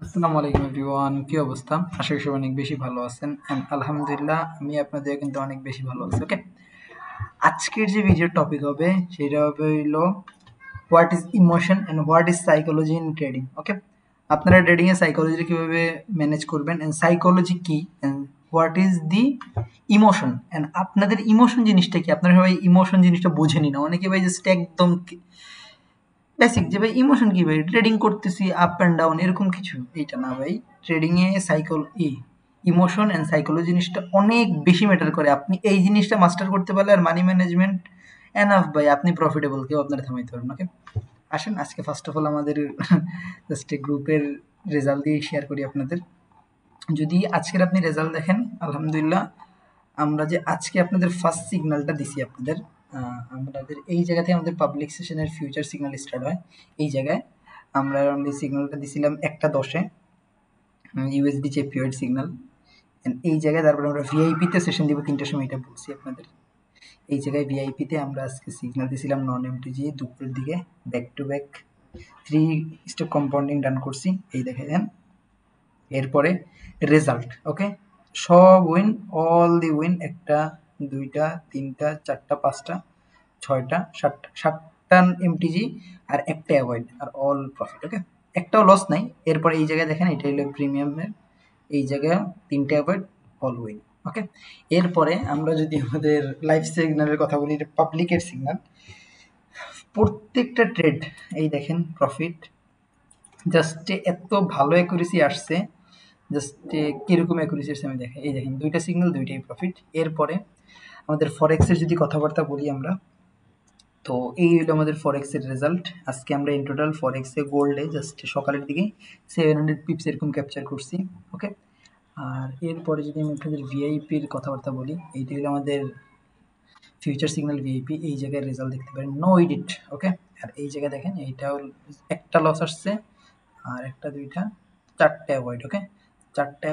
আসসালামু আলাইকুম এভরিওয়ান, কি অবস্থা? আশা করি সবাই অনেক বেশি ভালো আছেন। আলহামদুলিল্লাহ আমি আপনাদের কিন্তু অনেক বেশি ভালো আছি। ওকে, আজকের যে ভিডিওর টপিক হবে সেটা হবে হইলো what is emotion and what is psychology in trading. Okay, আপনারা ট্রেডিং এ সাইকোলজি কিভাবে ম্যানেজ করবেন এন্ড সাইকোলজি কি and what is the emotion and আপনাদের ইমোশন জিনিসটা কি। আপনারা সবাই ইমোশন জিনিসটা বোঝেনি না, অনেকে ভাই জাস্ট একদম বেসিক যে ভাই ইমোশন কি ভাই, ট্রেডিং করতেছি আপ অ্যান্ড ডাউন এরকম কিছু, এইটা না ভাই। ট্রেডিং এ ইমোশন এন্ড সাইকোলজি জিনিসটা অনেক বেশি ম্যাটার করে। আপনি এই জিনিসটা মাস্টার করতে পারলে আর মানি ম্যানেজমেন্ট এনাফ ভাই, আপনি প্রফিটেবল, কেউ আপনারা থামাইতে পারবেন। ওকে, আসেন আজকে ফার্স্ট অফ অল আমাদের জাস্ট গ্রুপের রেজাল্ট দিয়ে শেয়ার করি আপনাদের। যদি আজকের আপনি রেজাল্ট দেখেন, আলহামদুলিল্লাহ আমরা যে আজকে আপনাদের ফার্স্ট সিগন্যালটা দিছি আপনাদের, আমাদের এই জায়গা থেকে আমাদের পাবলিক সেশনের ফিউচার সিগন্যাল স্টার্ট হয়। এই জায়গায় আমরা অনলি সিগন্যালটা দিছিলাম 1টা 10-এ, ইউএসডি চেপিওয়েড সিগন্যাল। এই জায়গায় তারপরে আমরা ভিআইপিতে সেশন দিব 3টার সময়, এটা বলছি আপনাদের। এই জায়গায় ভিআইপিতে আমরা আজকে সিগন্যাল দিছিলাম নন এমটিজি দুপুরের দিকে, back to back 3 step compounding done করছি, এই দেখেন। এরপরে রেজাল্ট, ওকে, সব উইন, অল দি উইন, 1টা 2টা 3টা 4টা 5টা 6টা 7টা এমটিজি আর একটা অ্যাভয়েড আর অল প্রফিট। ওকে, একটাও লস নাই। এরপরে এই জায়গায় দেখেন, এটা হলো প্রিমিয়ামের, এই জায়গায় 3টে অ্যাভয়েড, অল উইন। ওকে, এরপরে আমরা যদি আমাদের লাইভ সিগন্যালের কথা বলি, এটা পাবলিকের সিগন্যাল। প্রত্যেকটা ট্রেড এই দেখেন প্রফিট, জাস্ট এত ভালো অ্যাকুরেসি আসছে, জাস্ট কিরকম অ্যাকুরেসি আসছে আমি দেখেন। এই দেখেন 2টা সিগন্যাল, 2টাই প্রফিট। এরপরে আমাদের ফরেক্সের যদি কথাবার্তা বলি আমরা, তো এই হলো আমাদের ফরেক্সের রেজাল্ট। আজকে আমরা ইন টোটাল ফরেক্সে গোল্ডে জাস্ট সকালের দিকে 700 পিপস এরকম ক্যাপচার করছি। ওকে, আর এরপরে যদি আমি আপনাদের ভিআইপির কথাবার্তা বলি, এইটা হলো আমাদের ফিউচার সিগন্যাল ভিআইপি। এই জায়গায় রেজাল্ট দেখতে পারেন, নো এডিট। ওকে, আর এই জায়গায় দেখেন এইটাও একটা লস আসছে, আর 1টা 2টা 4টে অ্যাভয়েড। ওকে, 4টে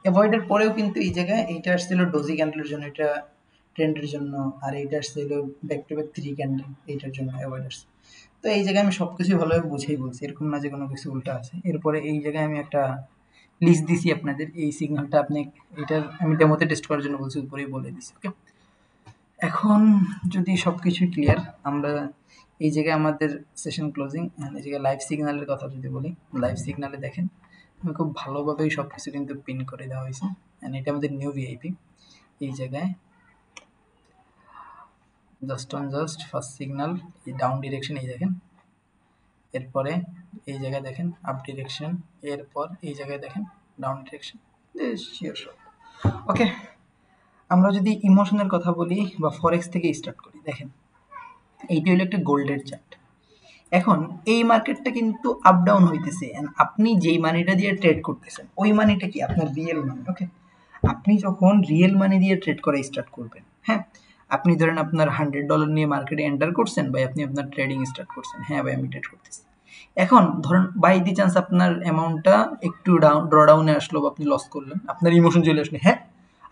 অ্যাভয়েডের পরেও কিন্তু এই জায়গায় এইটা আসছিল ডোজি ক্যান্ডেলের জন্য, এটা ট্রেন্ডের জন্য, আর এইটা আসছিল ব্যাক টু ব্যাক 3 ক্যান্ডেল, এইটার জন্য অ্যাভয়েড আসছে। তো এই জায়গায় আমি সব কিছুই ভালোভাবে বুঝেই বলছি, এরকম না যে কোনো কিছু উল্টা আছে। এরপরে এই জায়গায় আমি একটা লিস্ট দিছি আপনাদের, এই সিগন্যালটা আপনি, এটার আমি ডেমোতে টেস্ট করার জন্য বলছি, উপরেই বলে দিছি। ওকে, এখন যদি সব কিছুই ক্লিয়ার, আমরা এই জায়গায় আমাদের সেশন ক্লোজিং, এই জায়গায় লাইভ সিগন্যালের কথা যদি বলি, লাইভ সিগন্যালে দেখেন খুব ভালোভাবেই সব কিছু কিন্তু পিন করে দেওয়া হয়েছে। এটা আমাদের নিউ ভিআইপি। এই জায়গায় জাস্ট ফার্স্ট সিগন্যাল এই ডাউন ডিরেকশন, এই দেখেন। এরপরে এই জায়গায় দেখেন আপ ডিরেকশন, এরপর এই জায়গায় দেখেন ডাউন ডিরেকশন। ওকে, আমরা যদি ইমোশনের কথা বলি বা ফরেক্স থেকে স্টার্ট করি, দেখেন এইটি হলো একটা গোল্ডের চার্ট। এখন এই মার্কেটটা কিন্তু আপ ডাউন হইতেছে, আপনি যেই মানিটা দিয়ে ট্রেড করতেছেন ওই মানিটা কি আপনার রিয়েল মানি। ওকে, আপনি যখন রিয়েল মানি দিয়ে ট্রেড করা স্টার্ট করবেন, হ্যাঁ, আপনি ধরেন আপনার $100 নিয়ে মার্কেটে এন্টার করছেন, ভাই আপনি আপনার ট্রেডিং স্টার্ট করছেন, হ্যাঁ ভাই আমি ট্রেড করতেছি। এখন ধরেন বাই দি চান্স আপনার অ্যামাউন্টটা একটু ড্র ডাউনে আসলো বা আপনি লস করলেন, আপনার ইমোশন চলে আসলো, হ্যাঁ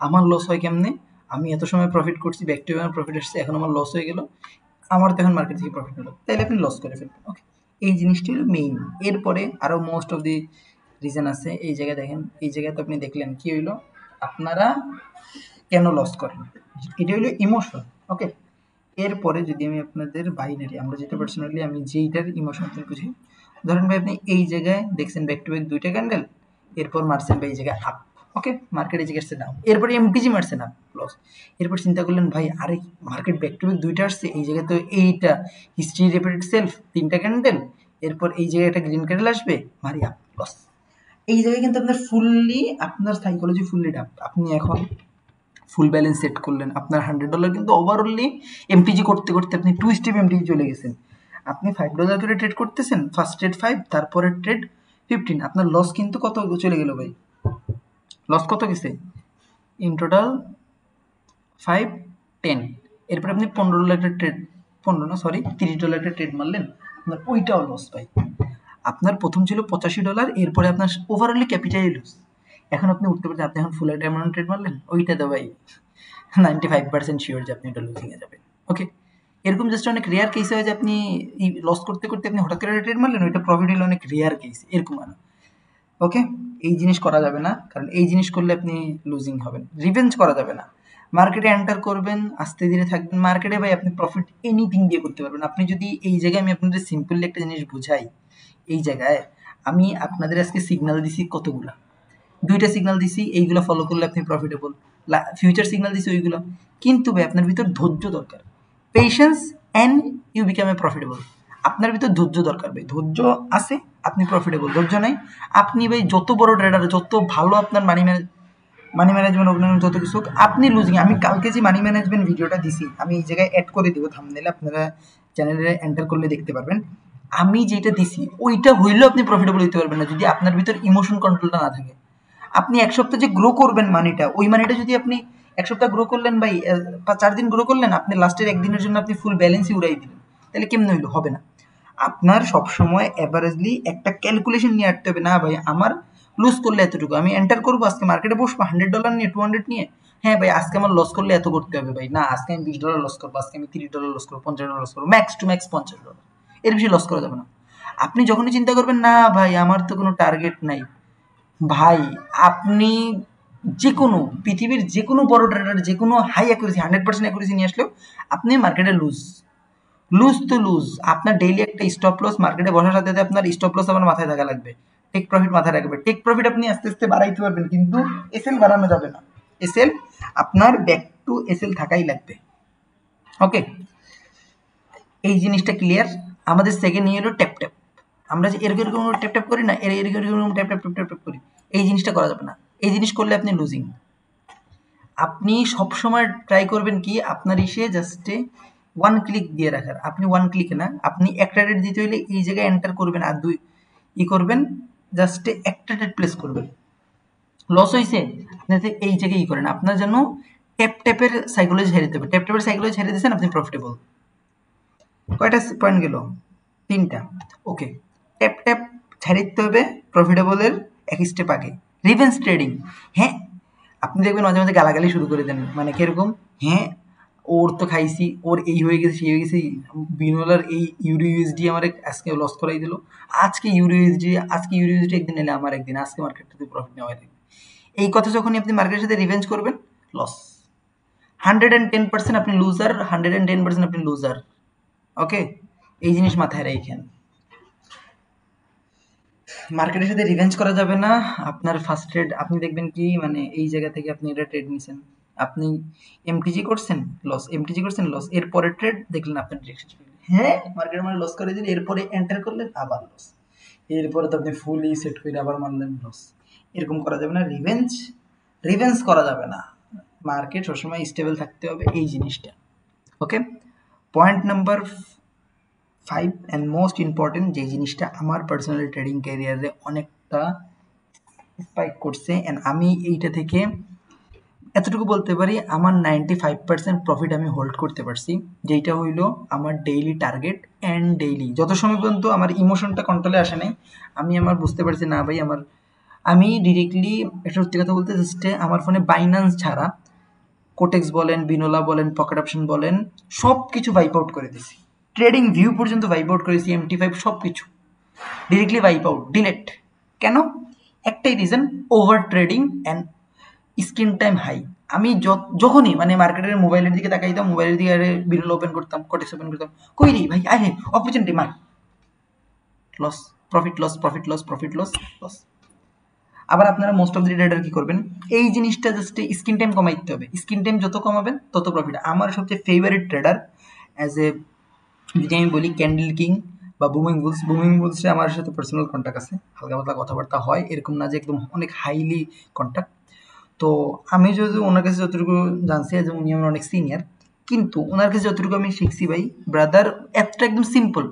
আমার লস হয় কেমনে, আমি এত সময় প্রফিট করছি, ব্যাক টু প্রফিট আসছে, এখন আমার লস হয়ে গেল, আমার তো এখন মার্কেট থেকে প্রফিট হলো, তাইলে আপনি লস করে ফেলবেন। ওকে, এই জিনিসটি হলো মেইন। এরপরে আরও মোস্ট অফ দি রিজন আছে। এই জায়গায় দেখেন, এই জায়গায় তো আপনি দেখলেন কি হইলো, আপনারা কেন লস করেন, এটা হইলো ইমোশন। ওকে, এরপরে যদি আমি আপনাদের বাইনারি, আমরা যেটা পার্সোনালি আমি যেইটার ইমোশন বুঝি, ধরেন ভাই আপনি এই জায়গায় দেখছেন ব্যাক টু ব্যাক 2টা ক্যান্ডেল, এরপর মারছেন ভাই এই জায়গায় আপ। ওকে, মার্কেট এই জায়গায় আসছে ডাউন, এরপরে এমটিজি মারছেন আপ, লস। এরপর চিন্তা করলেন ভাই আরে মার্কেট ব্যাক টু ব্যাক 2টা আসছে, এই জায়গায় তো এইটা হিস্ট্রি রিপিটেড সেলফ 3টা ক্যান্ডেল, এরপর এই জায়গায় একটা গ্রিন ক্যান্ডেল আসবে, মারি আপ, লস। এই জায়গায় কিন্তু আপনার ফুললি, আপনার সাইকোলজি ফুললি ডাপ। আপনি এখন ফুল ব্যালেন্স সেট করলেন, আপনার $100 কিন্তু ওভারঅলি এমটিজি করতে করতে আপনি 2 স্টেপ এমটিজি চলে গেছেন। আপনি $5 করে ট্রেড করতেছেন, ফার্স্ট ট্রেড 5, তারপরে ট্রেড 15, আপনার লস কিন্তু কত চলে গেল ভাই, লস কত গেছে ইন টোটাল 5 10। এরপর আপনি $15 একটা ট্রেড, 15 না সরি $30 একটা ট্রেড মারলেন, আপনার ওইটাও লস ভাই। আপনার প্রথম ছিল $85, এরপরে আপনার ওভারঅলি ক্যাপিটালই লস। এখন আপনি উঠতে পারছেন, আপনি এখন ফুল একটা অ্যামাউন্ট ট্রেড মারলেন, ওইটা তো ভাই 95% শিওর যে আপনি এটা লুজিংয়ে যাবেন। ওকে, এরকম জাস্ট অনেক রেয়ার কেস হয় যে আপনি লস করতে করতে আপনি হঠাৎ করে ট্রেড মারলেন, ওইটা প্রফিট হলে অনেক রেয়ার কেস, এরকম আর ওকে, এই জিনিস করা যাবে না, কারণ এই জিনিস করলে আপনি লুজিং হবেন। রিভেঞ্জ করা যাবে না। মার্কেটে এন্টার করবেন, আস্তে ধীরে থাকবেন। মার্কেটে ভাই আপনি প্রফিট এনিথিং দিয়ে করতে পারবেন। আপনি যদি এই জায়গায় আমি আপনাদের সিম্পলি একটা জিনিস বুঝাই, এই জায়গায় আমি আপনাদের আজকে সিগন্যাল দিছি কতগুলা, 2টা সিগন্যাল দিছি, এইগুলো ফলো করলে আপনি প্রফিটেবল। ফিউচার সিগন্যাল দিছি ওইগুলো। কিন্তু ভাই আপনার ভিতর ধৈর্য দরকার, patience and you become a profitable. আপনার ভিতর ধৈর্য দরকার ভাই, ধৈর্য আছে আপনি প্রফিটেবল, ধৈর্য নাই আপনি ভাই যত বড় ট্রেডার, যত ভালো আপনার মানি ম্যানেজমেন্ট অন্যান্য যত কিছু হোক, আপনি লুজিং। আমি কালকে যে মানি ম্যানেজমেন্ট ভিডিওটা দিছি, আমি এই জায়গায় অ্যাড করে দিব থাম্বনেইলে, আপনারা চ্যানেলে এন্টার করলে দেখতে পারবেন। আমি যেটা দিছি ওইটা হইলেও আপনি প্রফিটেবল হইতে পারবেন না যদি আপনার ভিতর ইমোশন কন্ট্রোলটা না থাকে। আপনি এক সপ্তাহ যে গ্রো করবেন মানিটা, ওই মানিটা যদি আপনি এক সপ্তাহ গ্রো করলেন ভাই, 4 দিন গ্রো করলেন, আপনি লাস্টের একদিনের জন্য আপনি ফুল ব্যালেন্সই উড়াই দিলেন, তাহলে কেমন হইলো? হবে না। আপনার সবসময় অ্যাভারেজলি একটা ক্যালকুলেশন নিয়ে আসতে হবে। না ভাই আমার লুজ করলে এতটুকু, আমি এন্টার করবো আজকে মার্কেটে বসবো $100 নিয়ে, 200 নিয়ে, হ্যাঁ ভাই আজকে আমার লস করলে এত করতে হবে ভাই, না আজকে আমি $20 লস করবো, আজকে আমি $30 লস করবো, $50 লস করবো, ম্যাক্স টু ম্যাক্স $50, এর বেশি লস করা যাবে না। আপনি যখনই চিন্তা করবেন না ভাই আমার তো কোনো টার্গেট নাই, ভাই আপনি যে কোনো পৃথিবীর যে কোনো বড় ট্রেডার, যে কোনো হাই অ্যাকুরেসি 100% অ্যাকুরেসি নিয়ে আসলেও আপনি মার্কেটে লুজ তো লুজ। আপনার ডেইলি একটা স্টপ লস, মার্কেটে বসার সাথে সাথে আপনার স্টপ লস আমার মাথায় থাকা লাগবে, টেক প্রফিট মাথায় রাখবে। টেক প্রফিট আপনি আস্তে আস্তে বাড়াইতে পারবেন, কিন্তু এসএল বাড়ানো যাবে না। এসএল আপনার ব্যাক টু এসএল থাকাই লাগবে। ওকে, এই জিনিসটা ক্লিয়ার। আমাদের সেকেন্ড নিয়ে হলো ট্যাপ ট্যাপ। আমরা যে এরকম ট্যাপ ট্যাপ করি না, এরকম ট্যাপ ট্যাপ ট্যাপ ট্যাপ করি, এই জিনিসটা করা যাবে না। এই জিনিস করলে আপনি লুজিং। আপনি সবসময় ট্রাই করবেন কি আপনার ইসে জাস্ট 1 ক্লিক দিয়ে রাখার। আপনি 1 ক্লিকে না, আপনি একটা ট্রেড দিতে হইলে এই জায়গায় এন্টার করবেন আর করবেন, জাস্ট একটা ট্রেড প্লেস করবেন। লস হয়েছে আপনি এই জায়গায় করেন, আপনার যেন ট্যাপ ট্যাপের সাইকোলজি ছেড়ে দিতে হবে। ট্যাপ ট্যাপের সাইকোলজি ছেড়ে দিয়েছেন, আপনি প্রফিটেবল। কয়টা পয়েন্ট গেল? 3টা। ওকে, ট্যাপ ট্যাপ ছেড়ে দিতে হবে প্রফিটেবলের এক স্টেপ আগে। রিভেন্স ট্রেডিং, হ্যাঁ আপনি দেখবেন মাঝে মাঝে গালাগালি শুরু করে দেন, মানে কিরকম, হ্যাঁ ওর তো খাইছি, ওর এই হয়ে গেছে সেই হয়ে গেছে, বিনোলার এই ইউএসডি আমার আজকে লস করাই দিল, আজকে ইউএসডি একদিন এলে আমার একদিন, আজকে মার্কেটটাতে প্রফিট নেওয়া লাগবে। এই কথা যখনই আপনি মার্কেটের সাথে রিভেঞ্জ করবেন, লস 110% আপনি লুজার, 110% আপনি লুজার। ওকে, এই জিনিস মাথায় রাখেন। মার্কেটের সাথে রিভেঞ্জ করা যাবে না। আপনার ফার্স্ট ট্রেড আপনি দেখবেন কি, মানে এই জায়গা থেকে আপনি এটা ট্রেড নিছেন, আপনি এমটিজি করছেন লস, এমটিজি করছেন লস, এরপরে ট্রেড দেখলেন আপনার ডিরেকশন, হ্যাঁ মার্কেট মানে লস করে দিলেন, এরপরে এন্টার করলেন আবার লস, এরপরে তো আপনি ফুলি সেট করে আবার মারলেন লস। এরকম করা যাবে না। রিভেঞ্জ করা যাবে না। মার্কেট সবসময় স্টেবল থাকতে হবে, এই জিনিসটা। Okay, point number 5 and most important, যে জিনিসটা আমার পার্সোনাল ট্রেডিং ক্যারিয়ারে অনেকটা স্পাইক করছে, অ্যান্ড আমি এইটা থেকে এতটুকু বলতে পারি আমার 95% প্রফিট আমি হোল্ড করতে পারছি, যেটা হইলো আমার ডেইলি টার্গেট। অ্যান্ড ডেইলি যত সময় পর্যন্ত আমার ইমোশনটা কন্ট্রোলে আসে নাই, আমি আমার বুঝতে পারছি না ভাই আমি ডিরেক্টলি একটা সত্যি কথা বলতে জাস্টে আমার ফোনে বাইন্যান্স ছাড়া কোটেক্স বলেন, বিনোলা বলেন, পকেট অপশন বলেন, সব কিছু ওয়াইপ আউট করে দিছি। ট্রেডিং ভিউ পর্যন্ত ওয়াইপ আউট করেছি, MT5 সব কিছু ডিরেক্টলি ওয়াইপ আউট, ডিলেট। কেন? একটাই reason, over trading and screen time high. আমি যখনই মানে মার্কেটের মোবাইলের দিকে তাকাইতাম, মোবাইলের দিকে আরে বিনোলা ওপেন করতাম, কোটেক্স ওপেন করতাম, কই রে ভাই আরে অপরচুনিটি মার, loss, profit loss, profit loss, profit loss, loss. আবার আপনারা মোস্ট অফ দি ট্রেডার কি করবেন, এই জিনিসটা জাস্ট স্ক্রিন টাইম কমাইতে হবে। স্ক্রিন টাইম যত কমাবেন তত প্রফিট। আমার সবচেয়ে ফেভারিট ট্রেডার অ্যাজ এ যদি আমি বলি ক্যান্ডেল কিং বা বুমিং বুলসে আমার সাথে পার্সোনাল কন্ট্যাক্ট আছে, হালকা পাতলা কথাবার্তা হয়, এরকম না যে একদম অনেক হাইলি কন্ট্যাক্ট। তো আমি যদি ওনার কাছে যতটুকু জানছি, যে উনি আমার অনেক সিনিয়র, কিন্তু ওনার কাছে যতটুকু আমি শিখছি ভাই ব্রাদার, এতটা একদম সিম্পল।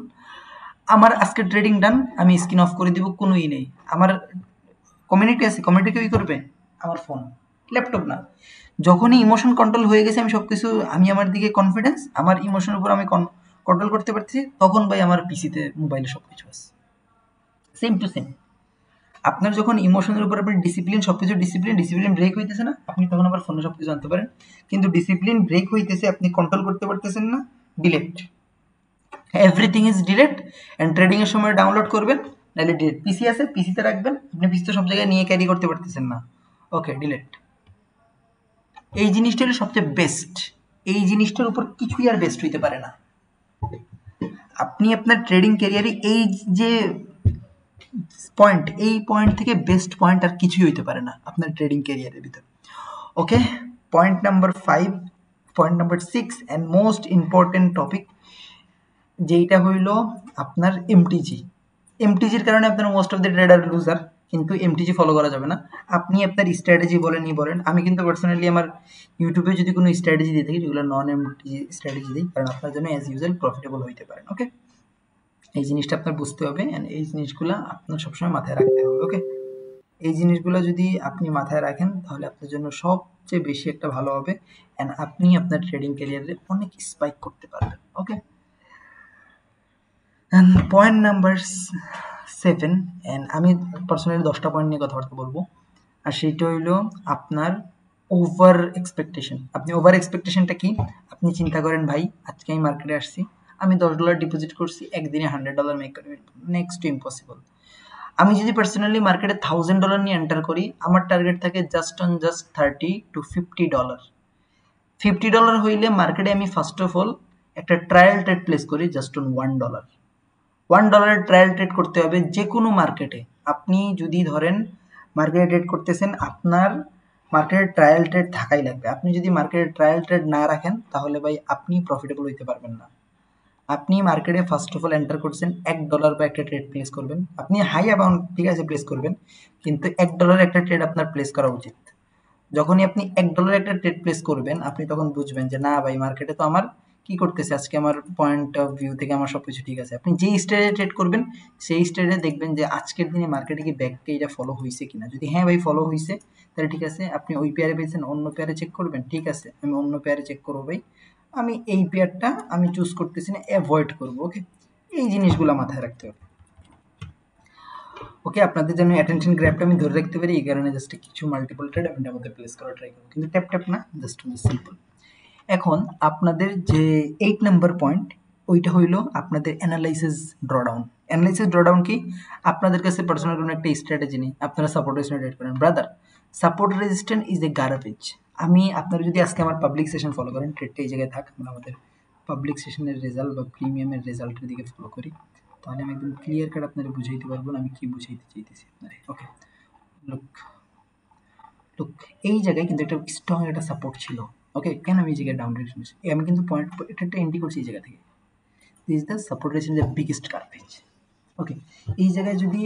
আমার আজকে ট্রেডিং ডান, আমি স্ক্রিন অফ করে দিব, কোনোই নেই। আমার কমিউনিটি আছে, কমিউনিটি কেউই করবে, আমার ফোন, ল্যাপটপ না। যখনই ইমোশন কন্ট্রোল হয়ে গেছে, আমি সবকিছু, আমি আমার দিকে কনফিডেন্স, আমার ইমোশনের উপর আমি কন্ট্রোল করতে পারছি, তখন ভাই আমার পিসিতে মোবাইলে সবকিছু আছে। সেম টু সেম, আপনার যখন ইমোশনের উপর আপনি ডিসিপ্লিন, সবকিছু ডিসিপ্লিন ব্রেক হইতেছে না, আপনি তখন আবার ফোনে সবকিছু জানতে পারেন। কিন্তু ডিসিপ্লিন ব্রেক হইতেছে, আপনি কন্ট্রোল করতে পারতেছেন না, delete, everything is delete. And trading এর সময় ডাউনলোড করবেন, নাহলে ডিলিট। পিসি আছে, পিসিতে রাখবেন, আপনি পিসি তো সব জায়গায় নিয়ে ক্যারি করতে পারতেছেন না। ওকে, ডিলিট। এই জিনিসটা হলো সবচেয়ে বেস্ট, এই জিনিসটার উপর কিছুই আর বেস্ট হইতে পারে না। আপনি আপনার ট্রেডিং ক্যারিয়ারে এই যে পয়েন্ট, এই পয়েন্ট থেকে বেস্ট পয়েন্ট আর কিছুই হইতে পারে না আপনার ট্রেডিং ক্যারিয়ারের ভিতর। Okay, point number 5, point number 6 and most important topic, যেইটা হইল আপনার এমটিজি। এমটিজির কারণে আপনার most of the trader loser, কিন্তু এমটিজি ফলো করা যাবে না। আপনি আপনার স্ট্র্যাটেজি বলেন, আমি কিন্তু পার্সোনালি আমার ইউটিউবে যদি কোনো স্ট্র্যাটেজি দিয়ে থাকি যেগুলো নন এমটিজি স্ট্র্যাটেজি দিই, কারণ আপনার জন্য অ্যাজ ইউজুয়াল প্রফিটেবল হইতে পারেন। ওকে, এই জিনিসটা আপনার বুঝতে হবে অ্যান্ড এই জিনিসগুলো আপনার সবসময় মাথায় রাখতে হবে। ওকে, এই জিনিসগুলো যদি আপনি মাথায় রাখেন তাহলে আপনার জন্য সবচেয়ে বেশি একটা ভালো হবে অ্যান্ড আপনি আপনার ট্রেডিং ক্যারিয়ারে অনেক স্পাইক করতে পারবেন। ওকে, অ্যান্ড পয়েন্ট নাম্বার 7, অ্যান্ড আমি পার্সোনালি 10টা পয়েন্ট নিয়ে কথাবার্তা বলবো, আর সেইটা হইলো আপনার ওভার এক্সপেকটেশন। আপনি ওভার এক্সপেকটেশনটা কি? আপনি চিন্তা করেন, ভাই আজকে আমি মার্কেটে আসছি, আমি $10 ডিপোজিট করছি, একদিনে $100 মেক করে ফেলবো, নেক্সট টু ইম্পসিবল। আমি যদি পার্সোনালি মার্কেটে $1000 নিয়ে এন্টার করি, আমার টার্গেট থাকে জাস্ট $30 to $50। $50 হইলে মার্কেটে আমি ফার্স্ট অফ অল একটা ট্রায়াল ট্রেড প্লেস করি জাস্ট অন $1। $1 ট্রায়াল ট্রেড করতে হবে যে কোনো মার্কেটে। আপনি যদি ধরেন মার্কেটে ট্রেড করতেছেন, আপনার মার্কেটে ট্রায়াল ট্রেড থাকাই লাগবে। আপনি যদি মার্কেটে ট্রায়াল ট্রেড না রাখেন তাহলে ভাই আপনি প্রফিটেবল হইতে পারবেন না। আপনি মার্কেটে ফার্স্ট অফ অল এন্টার করছেন, $1 বা একটা ট্রেড প্লেস করবেন। আপনি হাই অ্যামাউন্ট ঠিক আছে প্লেস করবেন, কিন্তু $1 একটা ট্রেড আপনার প্লেস করা উচিত। যখনই আপনি $1 একটা ট্রেড প্লেস করবেন, আপনি তখন বুঝবেন যে না ভাই, মার্কেটে তো আমার কি করতেছে আজকে, আমার পয়েন্ট অফ ভিউ থেকে আমার সবকিছু ঠিক আছে। আপনি যেই স্টেজে ট্রেড করবেন সেই স্টেজে দেখবেন যে আজকের দিনে মার্কেটে কি ব্যাককে এটা ফলো হয়েছে কিনা। যদি হ্যাঁ ভাই ফলো হয়েছে তাহলে ঠিক আছে, আপনি ওই পেয়ারে পেয়েছেন, অন্য পেয়ারে চেক করবেন, ঠিক আছে আমি অন্য পেয়ারে চেক করবো ভাই, আমি এই পেয়ারটা আমি চুজ করতেছি না, অ্যাভয়েড করবো। ওকে, এই জিনিসগুলো মাথায় রাখতে হবে। ওকে, আপনাদের জন্য অ্যাটেনশন গ্র্যাপটা আমি ধরে রাখতে পারি, এই কারণে জাস্ট কিছু মাল্টিপল ট্রেড আমি এটার মধ্যে প্লেস করা ট্রাই করবো, কিন্তু ট্যাপ ট্যাপ না, জাস্ট সিম্পল। এখন আপনাদের যে 8 নাম্বার পয়েন্ট, ওইটা হইলো আপনাদের অ্যানালাইসিস ড্রডাউন। অ্যানালাইসিস ড্রডাউন কি? আপনাদের কাছে পার্সোনাল কোনো একটা স্ট্র্যাটেজি নেই, আপনারা সাপোর্ট রেজিস্ট্যান্ট ট্রেড করেন। Brother, support resistant is a garbage. আপনারা যদি আজকে আমার পাবলিক সেশন ফলো করেন, ট্রেডটা এই জায়গায় থাক, আমরা আমাদের পাবলিক সেশনের রেজাল্ট বা প্রিমিয়ামের রেজাল্টের দিকে ফলো করি, তাহলে আমি একদম ক্লিয়ার কাট আপনারা বুঝাইতে পারবো আমি কি বুঝাইতে চাইতেছি আপনারা। ওকে, লুক লুক, এই জায়গায় কিন্তু একটা স্ট্রং একটা সাপোর্ট ছিল। ওকে, কেন আমি এই জায়গায় ডাউন ডিরেকশন নিচ্ছি, আমি কিন্তু পয়েন্ট এটা একটা এন্ট্রি করছি এই জায়গা থেকে। This is the support resistance the biggest garbage. Okay, এই জায়গায় যদি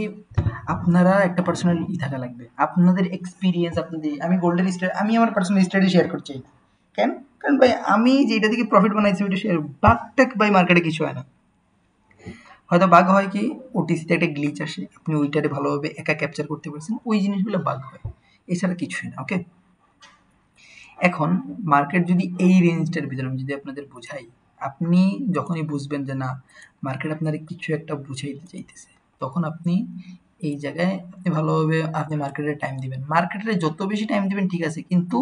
আপনারা একটা পার্সোনাল থাকা লাগবে, আপনাদের এক্সপিরিয়েন্স, আপনাদের, আমি গোল্ডেন স্টার, আমি আমার পার্সোনাল স্টাডি শেয়ার করছি। কেন? কারণ ভাই আমি যেটা থেকে প্রফিট বানাইছি ওইটা শেয়ার, বাঘটাক ভাই মার্কেটে কিছু হয় না। হয়তো বাঘ হয় কি, ওটিসিতে একটা গ্লিচ আসে, আপনি ওইটারে ভালোভাবে একা ক্যাপচার করতে পারছেন, ওই জিনিসগুলো বাঘ হয়, এছাড়া কিছুই না। ওকে, এখন মার্কেট যদি এই রেঞ্জটার ভিতরে আমি যদি আপনাদের বুঝাই, আপনি যখনই বুঝবেন যে না মার্কেট আপনার কিছু একটা বুঝাইতে চাইতেছে, তখন আপনি এই জায়গায় আপনি ভালোভাবে আপনি মার্কেটে টাইম দিবেন। মার্কেটে যত বেশি টাইম দিবেন ঠিক আছে, কিন্তু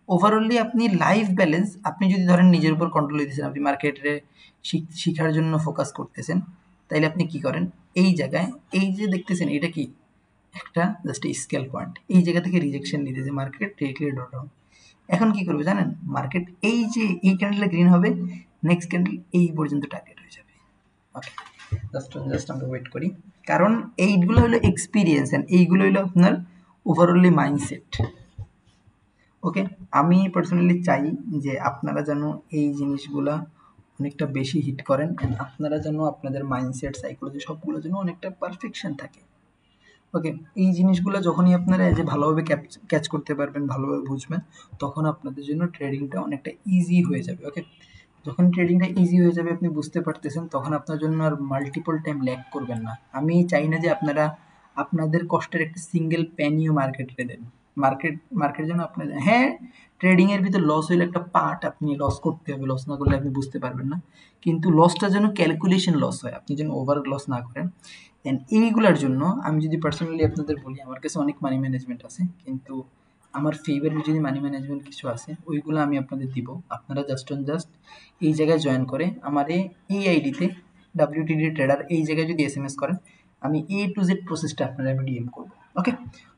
ওভারঅলি আপনি লাইফ ব্যালেন্স, আপনি যদি ধরেন নিজের উপর কন্ট্রোল দিতেছেন, আপনি মার্কেটে শিখার জন্য ফোকাস করতেছেন, তাইলে আপনি কি করেন, এই জায়গায় এই যে দেখতেছেন এটা কি একটা জাস্ট স্কেল পয়েন্ট, এই জায়গা থেকে রিজেকশন নিতেছে মার্কেট ডিরেক্টলি ডাউন। এখন কি করবে জানেন, মার্কেট এই যে এই ক্যান্ডেলটা গ্রিন হবে, নেক্সট ক্যান্ডেল এই পর্যন্ত টার্গেট হয়ে যাবে। ওকে, জাস্ট আমরা ওয়েট করি, কারণ এইগুলো হলো এক্সপিরিয়েন্স এন্ড এইগুলো হলো আপনার ওভারঅলি মাইন্ডসেট। ওকে, আমি পার্সোনালি চাই যে আপনারা যেন এই জিনিসগুলা অনেকটা বেশি হিট করেন, আপনারা যেন আপনাদের মাইন্ডসেট, সাইকোলজি সবগুলো যেন অনেকটা পারফেকশন থাকে। ওকে, এই জিনিসগুলো যখনই আপনারা যে ভালোভাবে ক্যাচ করতে পারবেন, ভালোভাবে বুঝবেন, তখন আপনাদের জন্য ট্রেডিংটা অনেকটা ইজি হয়ে যাবে। ওকে, যখন ট্রেডিংটা ইজি হয়ে যাবে, আপনি বুঝতে পারতেছেন, তখন আপনার জন্য আর মাল্টিপল টাইম ল্যাগ করবেন না। আমি চাই না যে আপনারা আপনাদের কষ্টের একটা সিঙ্গেল প্যানিও মার্কেটে দেন। মার্কেট যেন আপনাদের, হ্যাঁ ট্রেডিংয়ের ভিতর লস হইলে একটা পার্ট, আপনি লস করতে হবে, লস না করলে আপনি বুঝতে পারবেন না, কিন্তু লসটা যেন ক্যালকুলেশন লস হয়, আপনি যেন ওভার লস না করেন। অ্যান্ড এইগুলোর জন্য আমি যদি পার্সোনালি আপনাদের বলি, আমার কাছে অনেক মানি ম্যানেজমেন্ট আছে, কিন্তু আমার ফেভারিট যদি মানি ম্যানেজমেন্ট কিছু আছে ওইগুলো আমি আপনাদের দিব। আপনারা জাস্ট এই জায়গায় জয়েন করে আমার এই আইডিতে WTD ট্রেডার এই জায়গায় যদি SMS করেন, আমি A to Z প্রসেসটা আপনারা আমি ডিএম করব। ওকে,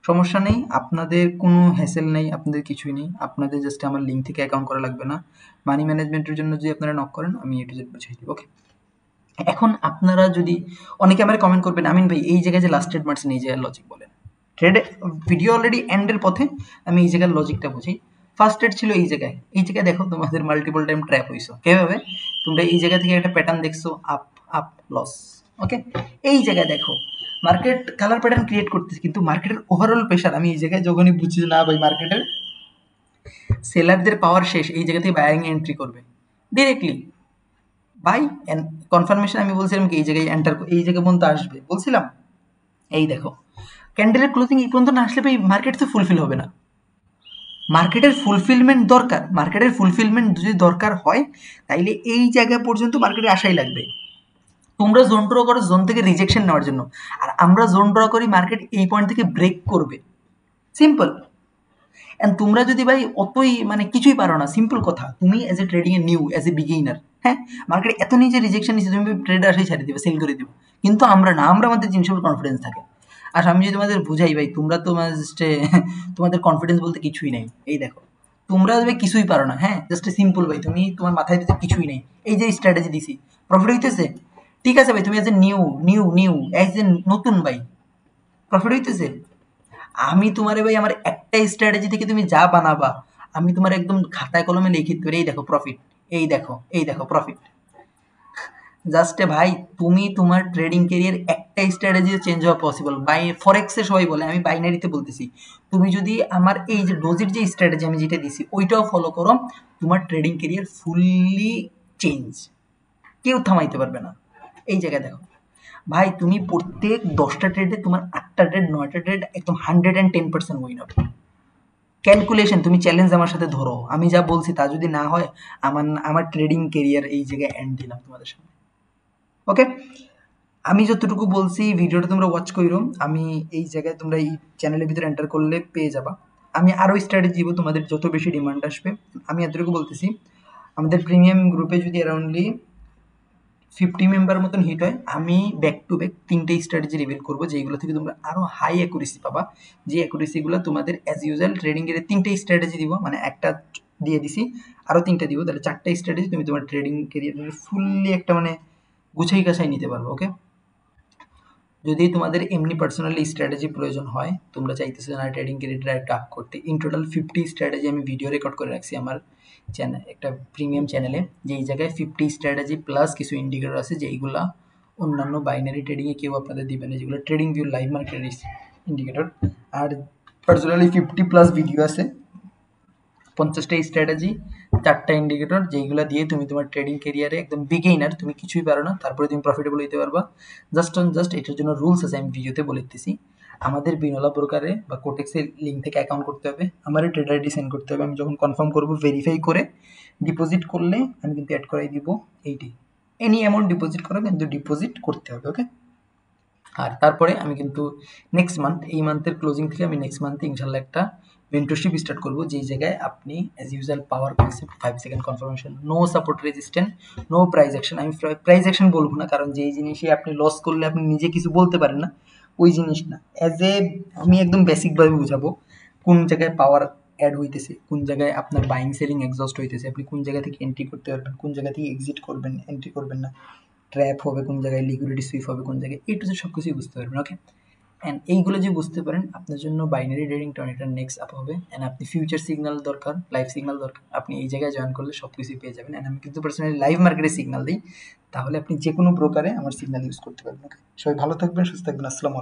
সমস্যা নেই, আপনাদের কোনো হ্যাসেল নেই, আপনাদের কিছুই নেই, আপনাদের জাস্ট আমার লিঙ্ক থেকে অ্যাকাউন্ট করা লাগবে না। মানি ম্যানেজমেন্টের জন্য যদি আপনারা নক করেন আমি A to Z বুঝিয়ে দিব। ওকে, এখন আপনারা যদি অনেকে আমার কমেন্ট করবেন, আমিন ভাই এই জায়গায় যে লাস্ট ট্রেড মারছেন এই জায়গায় লজিক বলেন। ট্রেডে ভিডিও অলরেডি এন্ডের পথে আমি এই জায়গার লজিকটা বুঝি। ফার্স্ট ট্রেড ছিল এই জায়গায়, এই জায়গায় দেখো তোমাদের মাল্টিপল টাইম ট্র্যাপ হইছো কিভাবে, তোমরা এই জায়গা থেকে একটা প্যাটার্ন দেখছো আপ আপ লস। ওকে, এই জায়গায় দেখো মার্কেট কালার প্যাটার্ন ক্রিয়েট করতেছে, কিন্তু মার্কেটের ওভারঅল প্রেশার আমি এই জায়গায় যখনই বুঝছি না ভাই মার্কেটের সেলারদের পাওয়ার শেষ, এই জায়গা থেকে বাইং এন্ট্রি করবে ডিরেক্টলি বাই কনফার্মেশন। আমি বলছিলাম কি এই জায়গায় এন্টার, এই জায়গা পর্যন্ত আসবে বলছিলাম। এই দেখো ক্যান্ডেলের ক্লোজিং এই পর্যন্ত না আসলে ভাই মার্কেট তো ফুলফিল হবে না। মার্কেটের ফুলফিলমেন্ট দরকার, মার্কেটের ফুলফিলমেন্ট যদি দরকার হয় তাইলে এই জায়গা পর্যন্ত মার্কেটে আসাই লাগবে। তোমরা জোন ড্র করো জোন থেকে রিজেকশন নেওয়ার জন্য, আর আমরা জোন ড্র করি মার্কেট এই পয়েন্ট থেকে ব্রেক করবে, সিম্পল। এন্ড তোমরা যদি ভাই অতই মানে কিছুই পারো না, সিম্পল কথা, তুমি as a trading a new, as a beginner, হ্যাঁ মার্কেটে এত নিজে রিজেকশন নিচ্ছে, তুমি ট্রেডার আসেই ছাড়িয়ে দেবে, সেল করে দেবে। কিন্তু আমরা না, আমরা আমাদের জিনিসের উপর কনফিডেন্স থাকে। আর আমি যদি তোমাদের বুঝাই ভাই, তোমরা তো জাস্ট তোমাদের কনফিডেন্স বলতে কিছুই নেই। এই দেখো তোমরা ভাই কিছুই পারো না, হ্যাঁ জাস্ট সিম্পল ভাই, তুমি তোমার মাথায় দিতে কিছুই নেই। এই যে স্ট্র্যাটেজি দিছি প্রফিট হইতেছে, ঠিক আছে ভাই, তুমি as a new as a নতুন ভাই প্রফিট হইতেছে। আমি তোমারে ভাই আমার একটা স্ট্র্যাটেজি থেকে তুমি যা বানাবা আমি তোমার একদম খাতায় কলমে লিখে দিতে পারি, এই দেখো প্রফিট, এই দেখো প্রফিট। জাস্ট ভাই তুমি তোমার ট্রেডিং ক্যারিয়ার একটা স্ট্র্যাটেজি চেঞ্জ হওয়া পসিবল। বাই ফরেক্সে সবাই বলে, আমি বাইনারিতে বলতেছি, তুমি যদি আমার এই যে ডোজের যে স্ট্র্যাটেজি আমি যেটা দিছি ওইটাও ফলো করো, তোমার ট্রেডিং ক্যারিয়ার ফুললি চেঞ্জ, কেউ থামাইতে পারবে না। এই জায়গায় দেখো ভাই তুমি প্রত্যেক 10টা ট্রেডে তোমার 8টা ট্রেড 9টা ট্রেড একদম 110% উইন হবে। ক্যালকুলেশন, তুমি চ্যালেঞ্জ আমার সাথে ধরো, আমি যা বলছি তা যদি না হয় আমার আমার ট্রেডিং ক্যারিয়ার এই জায়গায় এন্ড দিলাম তোমাদের সামনে। ওকে, আমি যতটুকু বলছি ভিডিওটা তোমরা ওয়াচ করো, আমি এই জায়গায় তোমরা এই চ্যানেলের ভিতরে এন্টার করলে পেয়ে যাবা। আমি আরও স্ট্র্যাটেজি দিব তোমাদের যত বেশি ডিমান্ড আসবে। আমি এতটুকু বলতেছি, আমাদের প্রিমিয়াম গ্রুপে যদি অ্যারাউন্ডলি 50 মেম্বার মতন হিট হয়, আমি ব্যাক টু ব্যাক 3টে স্ট্র্যাটেজি রিভিল করবো, যেগুলো থেকে তোমরা আরও হাই অ্যাকুরেসি পাবা। যে অ্যাকুরেসিগুলো তোমাদের অ্যাজ ইউজুয়াল ট্রেডিংয়ের 3টে স্ট্র্যাটেজি দিব, মানে একটা দিয়ে দিছি আরও 3টা দিব, তাহলে 4টা স্ট্র্যাটেজি তুমি তোমার ট্রেডিং ক্যারিয়ার ফুললি একটা মানে গুছাই গাছাই নিতে পারবো। ওকে, যদি তোমাদের এমনি পার্সোনালি স্ট্র্যাটেজি প্রয়োজন হয়, তোমরা চাইতেছো না ট্রেডিং ক্যারিয়ারটা একটা আপ করতে, ইন টোটাল 50 স্ট্র্যাটেজি আমি ভিডিও রেকর্ড করে রাখছি আমার চ্যানেল, একটা প্রিমিয়াম চ্যানেলে, যেই জায়গায় 50 স্ট্র্যাটেজি প্লাস কিছু ইন্ডিকেটর আছে যেইগুলা অন্যান্য বাইনারি ট্রেডিংয়ে কেউ আপনাদের দিবে না, যেগুলো trading view live market indicator. আর পার্সোনালি 50+ ভিডিও আছে, 50টা স্ট্র্যাটেজি, 4টা ইন্ডিকেটর, যেইগুলো দিয়ে তুমি তোমার ট্রেডিং ক্যারিয়ারে একদম বিগিনার, তুমি কিছুই পারো না, তারপরে তুমি প্রফিটেবল হইতে পারবা। জাস্ট এটার জন্য রুলস আছে, আমি ভিডিওতে বলে দিতেছি। আমাদের বিনোলা ব্রোকারে বা কোটেক্সের লিঙ্ক থেকে অ্যাকাউন্ট করতে হবে, আমার ট্রেডার আইডি সেন্ড করতে হবে, আমি যখন কনফার্ম করবো ভেরিফাই করে ডিপোজিট করলে আমি কিন্তু অ্যাড করাই দিব এইটি, এনি অ্যামাউন্ট ডিপোজিট করা কিন্তু ডিপোজিট করতে হবে। ওকে, আর তারপরে আমি কিন্তু নেক্সট মান্থ, এই মান্থের ক্লোজিং থেকে আমি নেক্সট মান্থে ইনশাল্লাহ একটা মেন্টরশিপ স্টার্ট করবো, যেই জায়গায় আপনি as usual power concept 5 second confirmation, no support resistant, no price action. আমি প্রাইস অ্যাকশন বলবো না, কারণ যেই জিনিসে আপনি লস করলে আপনি নিজে কিছু বলতে পারেন না, ওই জিনিস না। অ্যাজ এ আমি একদম বেসিকভাবে বুঝাবো কোন জায়গায় পাওয়ার অ্যাড হইতেছে, কোন জায়গায় আপনার বাইং সেলিং এক্সস্ট হইতেছে, আপনি কোন জায়গা থেকে এন্ট্রি করতে পারবেন, কোন জায়গা থেকে এক্সিট করবেন, এন্ট্রি করবেন না, ট্র্যাপ হবে কোন জায়গায়, লিকুইডিটি সুইপ হবে কোন জায়গায়, এই টু সব কিছুই বুঝতে পারবেন। ওকে, অ্যান্ড এইগুলো যদি বুঝতে পারেন আপনার জন্য বাইনারি ট্রেডিংটা অনেকটা নেক্সট আপ হবে। অ্যান্ড আপনি ফিউচার সিগন্যাল দরকার, লাইভ সিগন্যাল দরকার, আপনি এই জায়গায় জয়েন করলে সব কিছুই পেয়ে যাবেন। অ্যান্ড আমি কিন্তু পার্সোনালি লাইভ মার্কেটে সিগন্যাল দিই, তাহলে আপনি যে কোনো প্রকারে আমার সিগন্যাল ইউজ করতে পারবেন। ওকে, সবাই ভালো থাকবেন, সুস্থ থাকবেন, আসসালামু আলাইকুম।